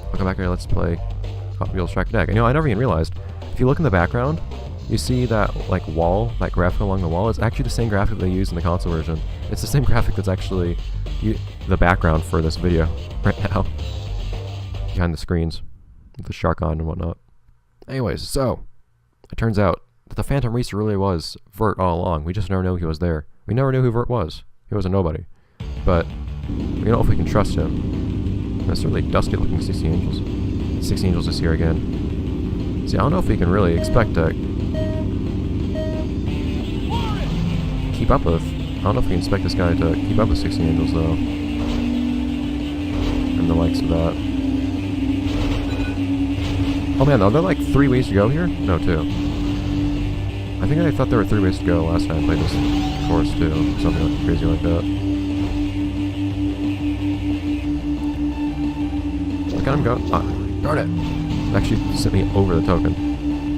Welcome back here, let's play Hot Wheels Track Deck. And, I never even realized, if you look in the background, you see that, like, wall, that graphic along the wall, is actually the same graphic they use in the console version. It's the same graphic that's actually the background for this video right now. Behind the screens, with the shark on and whatnot. Anyways, so, it turns out that the Phantom Racer really was Vert all along. We just never knew he was there. We never knew who Vert was. He was a nobody. But, we don't know if we can trust him. That's really dusty looking 60 Angels. 60 Angels is here again. See, I don't know if we can really expect to keep up with. I don't know if we can expect this guy to keep up with 60 Angels though. And the likes of that. Oh man, are there like 3 ways to go here? No, 2. I think I thought there were 3 ways to go last time I played this course too. Something like crazy like that. Look at him go. Ah, darn it. It actually sent me over the token.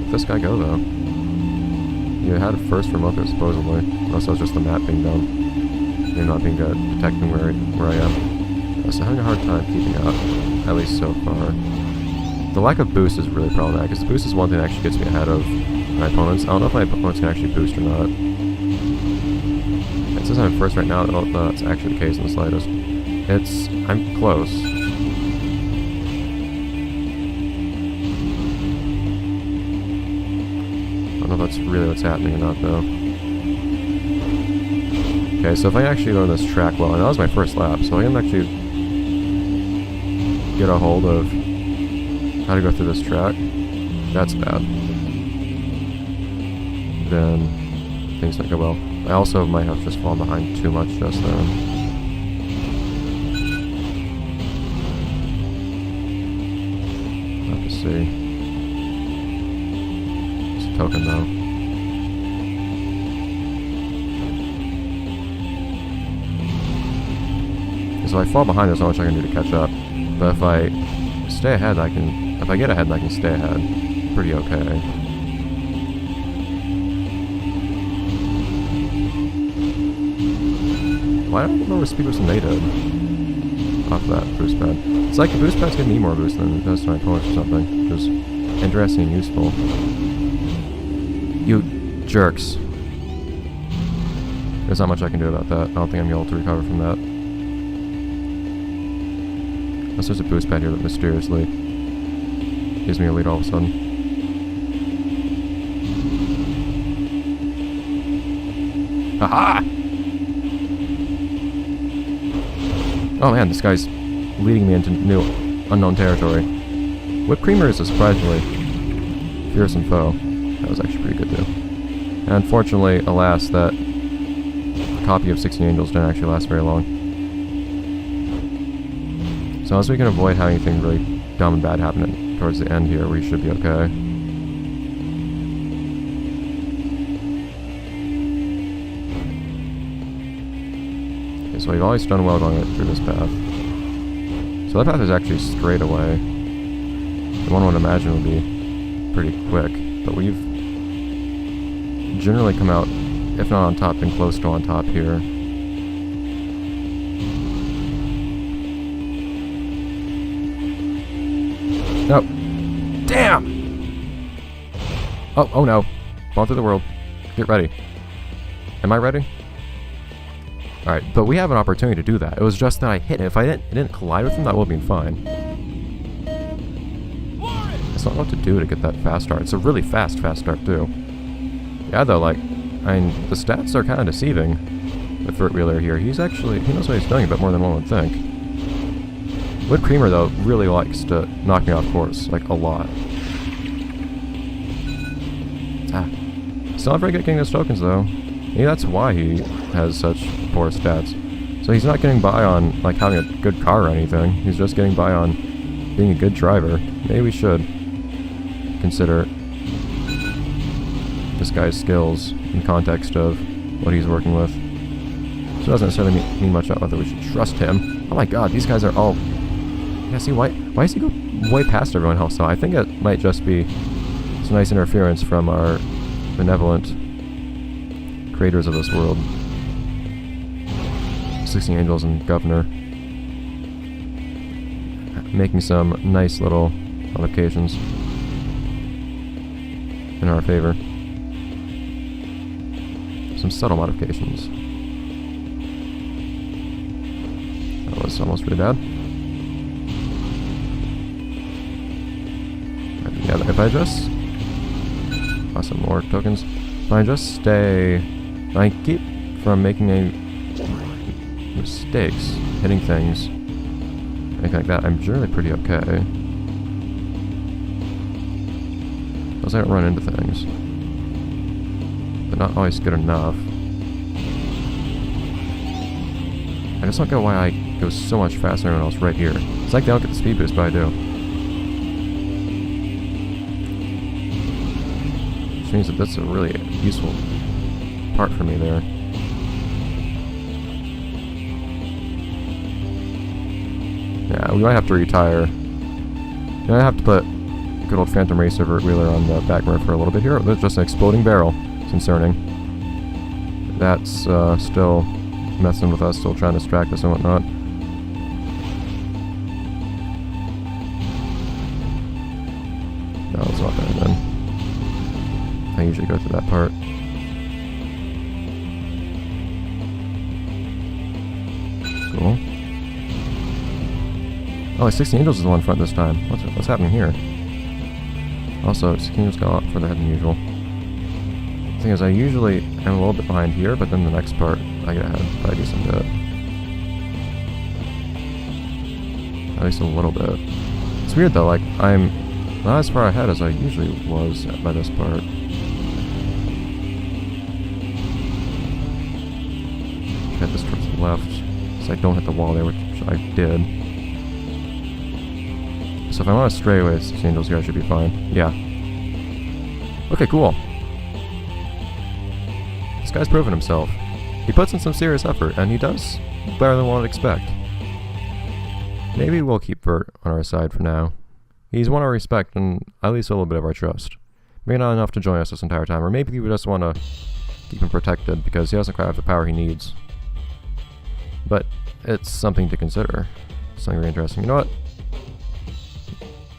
Let this guy go though. You had it first for Mocha supposedly. Unless that was just the map being done. Maybe not being good at detecting where I am. So having a hard time keeping up. At least so far. The lack of boost is really problematic, because the boost is one thing that actually gets me ahead of my opponents. I don't know if my opponents can actually boost or not. It says I'm first right now, I don't know if that's actually the case in the slightest. I'm close. I don't know if that's really what's happening or not, though. Okay, so if I actually learn this track well, and that was my first lap, so I can actually get a hold of how to go through this track, that's bad. Then things might go well. I also might have just fallen behind too much just then. Have to see. It's a token though. So if I fall behind, there's not much I can do to catch up. But if I stay ahead, if I get ahead, I can stay ahead. Pretty okay. Why don't I remember speed boost than they did? Off that boost pad. It's like the boost pad's giving me more boost than it does to my opponents or something. Which is interesting and useful. You jerks. There's not much I can do about that. I don't think I'm able to recover from that. Unless there's a boost pad here that mysteriously gives me a lead all of a sudden. Aha! Oh man, this guy's leading me into new, unknown territory. Whipped Creamer is a surprisingly fearsome foe. That was actually pretty good too. And unfortunately, alas, that copy of 16 Angels didn't actually last very long. So as we can avoid having anything really dumb and bad happening towards the end here, we should be okay. Okay, so we've always done well going through this path. So that path is actually straight away. The one would imagine would be pretty quick, but we've generally come out, if not on top, then close to on top here. No. Damn! Oh no. Fall through the world. Get ready. Am I ready? Alright, but we have an opportunity to do that. It was just that I hit it. If it didn't collide with him, that would have been fine. I don't know what to do to get that fast start. It's a really fast start too. Yeah, though, like, the stats are kind of deceiving with Vert Wheeler here. He knows what he's doing a bit more than one would think. Whipped Creamer, though, really likes to knock me off course, like, a lot. Still not very good at getting those tokens, though. Maybe that's why he has such poor stats. So he's not getting by on, like, having a good car or anything. He's just getting by on being a good driver. Maybe we should consider this guy's skills in context of what he's working with. So it doesn't necessarily mean much about whether we should trust him. Oh my god, these guys are all... Yeah, see, why does he go way past everyone else? So I think it might just be some nice interference from our benevolent creators of this world. 16 Angels and Governor. making some nice little modifications in our favor. Some subtle modifications. That was almost really bad. Yeah, if I just... some more tokens. If I just stay... If I keep from making any mistakes, hitting things, anything like that, I'm generally pretty okay. Because I don't run into things. But not always good enough. I just don't get why I go so much faster than everyone else right here. It's like they don't get the speed boost, but I do. Which means that that's a really useful part for me there. Yeah, we might have to retire. You might have to put good old Phantom Racer Vert Wheeler on the back burner for a little bit here. There's just an exploding barrel. It's concerning. That's still messing with us, still trying to distract us and whatnot. No, it's not there then. I usually go through that part. Cool. Oh, 16 Angels is the one in front this time. What's happening here? Also, 16 Angels got a lot further ahead than usual. The thing is, I usually am a little bit behind here, but then the next part, I get ahead by a decent bit. At least a little bit. It's weird though, like, I'm not as far ahead as I usually was by this part. Hit this towards the left, so I don't hit the wall there, which I did. So if I want to stray away 16 Angels here, I should be fine. Yeah. Okay, cool. This guy's proven himself. He puts in some serious effort, and he does better than one would expect. Maybe we'll keep Vert on our side for now. He's won our respect and at least a little bit of our trust. Maybe not enough to join us this entire time, or maybe we just want to keep him protected because he doesn't quite have the power he needs. But it's something to consider. Something really interesting. You know what?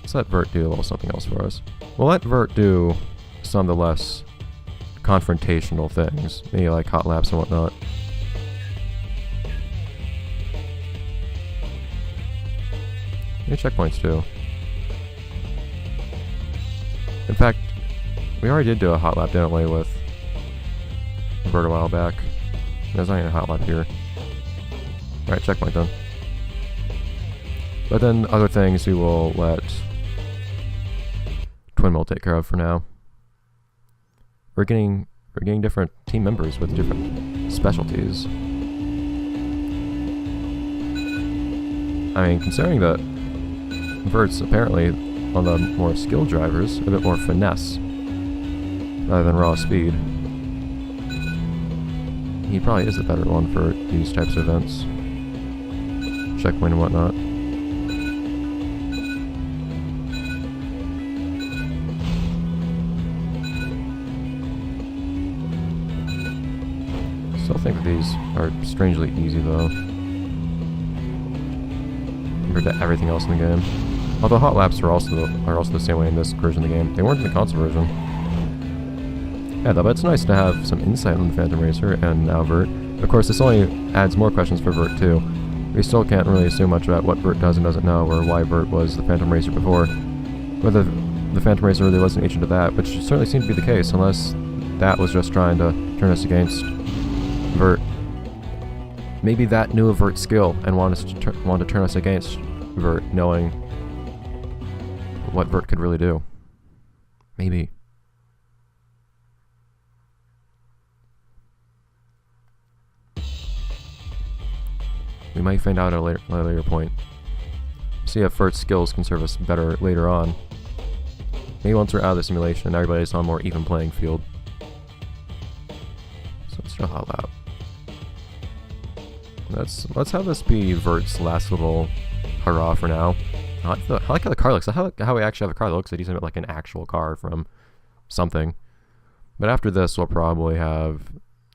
Let's let Vert do a little something else for us. We'll let Vert do some of the less confrontational things, maybe like hot laps and whatnot. Maybe checkpoints too. In fact, we already did do a hot lap, didn't we, with Vert a while back. There's not even a hot lap here. Alright, checkpoint done. But then other things we will let Twin Mill take care of for now. We're getting different team members with different specialties. I mean, considering that Vert's apparently on the more skilled drivers, a bit more finesse rather than raw speed. He probably is the better one for these types of events. Checkpoint and whatnot. Still think that these are strangely easy though, compared to everything else in the game. Although hot laps are also the same way in this version of the game. They weren't in the console version. Yeah, though, but it's nice to have some insight on the Phantom Racer and now Vert. Of course, this only adds more questions for Vert too. We still can't really assume much about what Vert does and doesn't know, or why Vert was the Phantom Racer before. Whether the Phantom Racer really was an agent of that, which certainly seemed to be the case, unless that was just trying to turn us against Vert. Maybe that knew of Vert's skill and wanted to turn us against Vert, knowing what Vert could really do. Maybe. We might find out at a later point. See if Vert's skills can serve us better later on. Maybe once we're out of the simulation and everybody's on a more even playing field. So let's try hot lap. Let's have this be Vert's last little hurrah for now. I like how the car looks. I like how we actually have a car that looks like an actual car from something. But after this, we'll probably have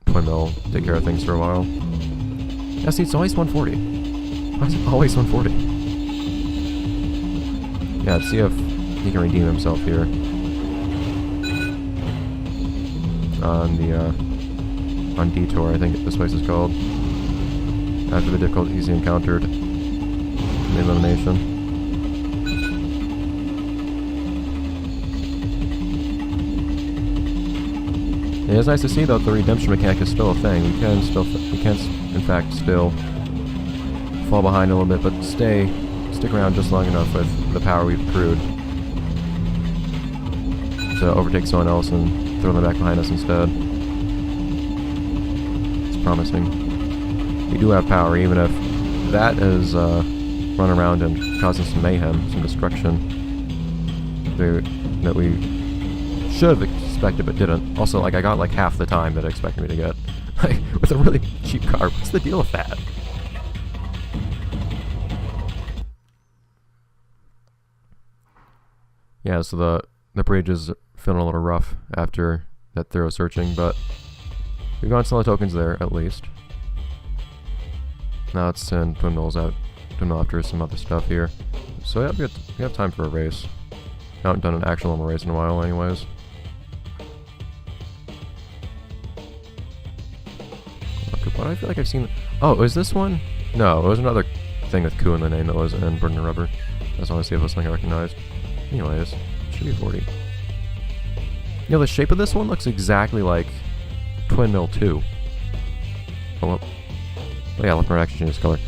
Twin Mill take care of things for a while. Yeah, see, it's always 140. Why is it always 140? Yeah, let's see if he can redeem himself here. On the, on Detour, I think this place is called. After the difficulties he encountered in the elimination. It is nice to see that the redemption mechanic is still a thing. We can in fact still fall behind a little bit, but stick around just long enough with the power we've accrued to overtake someone else and throw them back behind us instead. It's promising. We do have power, even if that is run around and causing some mayhem, some destruction that we should have expected but didn't. Also, like, I got like half the time that I expected me to get. Like, with a really cheap car. What's the deal with that? Yeah, so the bridge is feeling a little rough after that thorough searching, but we've gotten some of the tokens there, at least. Now let's send Twin Mills out. Twin Mill after some other stuff here. So yeah, we have time for a race. I haven't done an actual normal race in a while anyways. But I feel like I've seen... Oh, is this one? No, it was another thing with Ku in the name that was in Burden of Rubber. I just want to see if it was something I recognized. Anyways, it should be 40. You know, the shape of this one looks exactly like Twin Mill 2. Oh, well. Oh yeah, left and right actually changes color.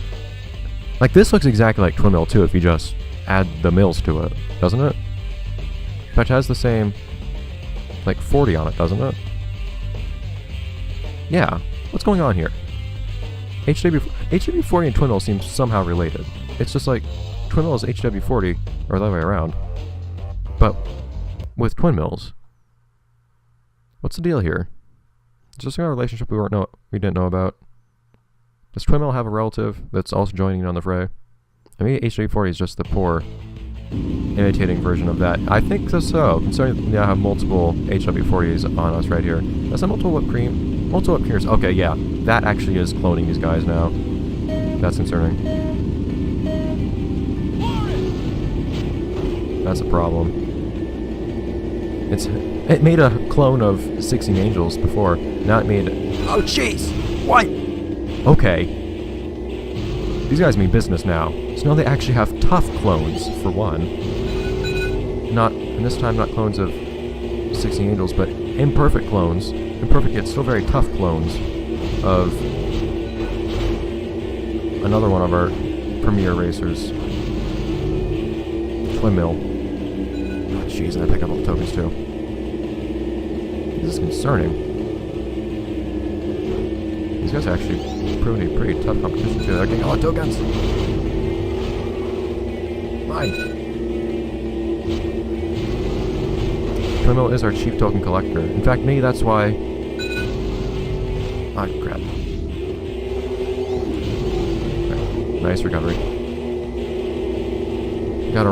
Like, this looks exactly like Twin Mill 2 if you just add the mills to it, doesn't it? But it has the same, like, 40 on it, doesn't it? Yeah. What's going on here? HW40 and Twin Mill seem somehow related. It's just like Twin Mill is HW40, or the other way around. But with Twin Mills, what's the deal here? Is this a relationship we didn't know about? Does Twin Mill have a relative that's also joining in on the fray? I mean, HW40 is just the poor imitating version of that. I think so, considering we now have multiple HW40s on us right here. That's a multiple whipped cream. Multiple whipped creamers. Okay, yeah. That actually is cloning these guys now. That's concerning. That's a problem. It made a clone of 16 Angels before. Now it made... Oh, jeez! What? Okay. These guys mean business now. So now they actually have tough clones, for one. And this time not clones of 16 Angels, but imperfect clones. Imperfect yet still very tough clones of another one of our premier racers. Twin Mill. Oh, jeez, and I pick up all the tokens too. This is concerning. These guys are actually proving to be pretty tough competition too. They're getting all the tokens! Mine! Twin Mill is our chief token collector. In fact, maybe that's why... Ah, crap. Okay. Nice recovery. Gotta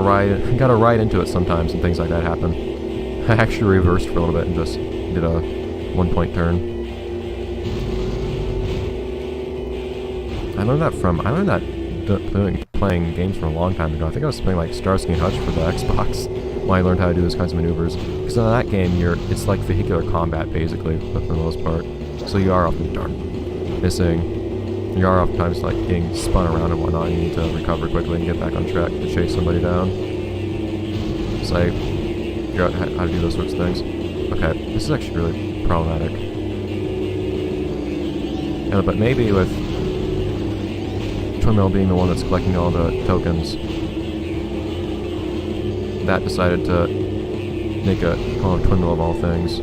ride into it sometimes and things like that happen. I actually reversed for a little bit and just did a 1-point turn. I learned that playing games for a long time ago. I think I was playing like Starsky and Hutch for the Xbox when I learned how to do those kinds of maneuvers. Because in that game, it's like vehicular combat basically, for the most part. So you are often missing. You are oftentimes like getting spun around and whatnot. You need to recover quickly and get back on track to chase somebody down. So I figure out how to do those sorts of things. Okay, this is actually really problematic. Yeah, but maybe with Twin Mill being the one that's collecting all the tokens, that decided to make a call Twin Mill of all things.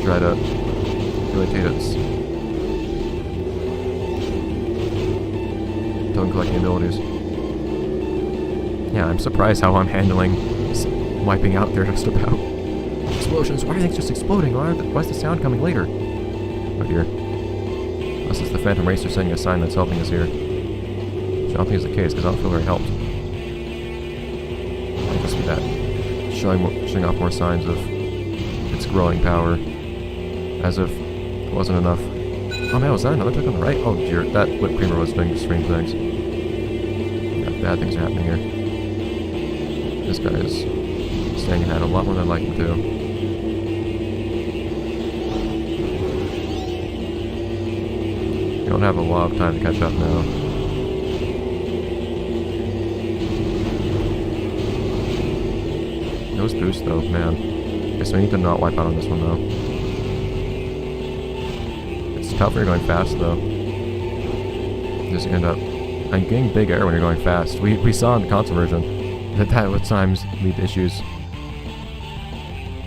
Try to imitate its token collecting abilities. Yeah, I'm surprised how I'm handling wiping out there just about. Explosions, why are things just exploding? Why is the sound coming later? Oh dear. Unless it's the Phantom Racer sending a sign that's helping us here. Which I don't think is the case, because I don't feel very helped. I just see that showing off more signs of its growing power. As if it wasn't enough. Oh man, was that another trick on the right? Oh dear, that whipped creamer was doing strange things. Yeah, bad things are happening here. this guy's staying ahead a lot more than I'd like him to. We don't have a lot of time to catch up now. Those boosts though, man. Okay, so we need to not wipe out on this one though. It's tough when you're going fast though. Just end up getting big air when you're going fast. We saw in the console version that at times lead to issues.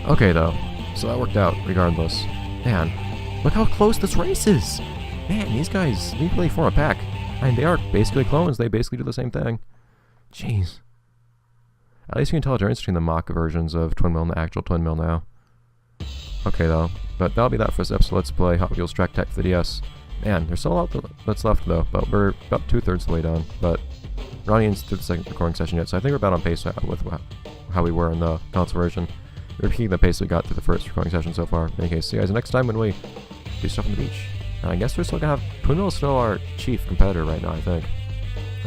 Okay though, so that worked out regardless. Man, look how close this race is! Man, these guys, they really form a pack. I mean, they are basically clones, they basically do the same thing. Jeez. At least you can tell the difference between the mock versions of Twin Mill and the actual Twin Mill now. Okay though, but that'll be that for this episode. Let's play Hot Wheels Track Tech for the DS. Man, there's still a lot that's left though, but we're about 2/3 of the way done. But we're not even through the second recording session yet, so I think we're about on pace with how we were in the console version. We're repeating the pace we got through the first recording session so far. In any case, see you guys next time when we do stuff on the beach. And I guess we're still gonna have Twin Mill is still our chief competitor right now, I think.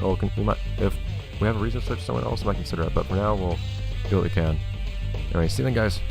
Oh, we might, if we have a reason to search someone else, we might consider it, but for now we'll do what we can. Anyway, see you then guys.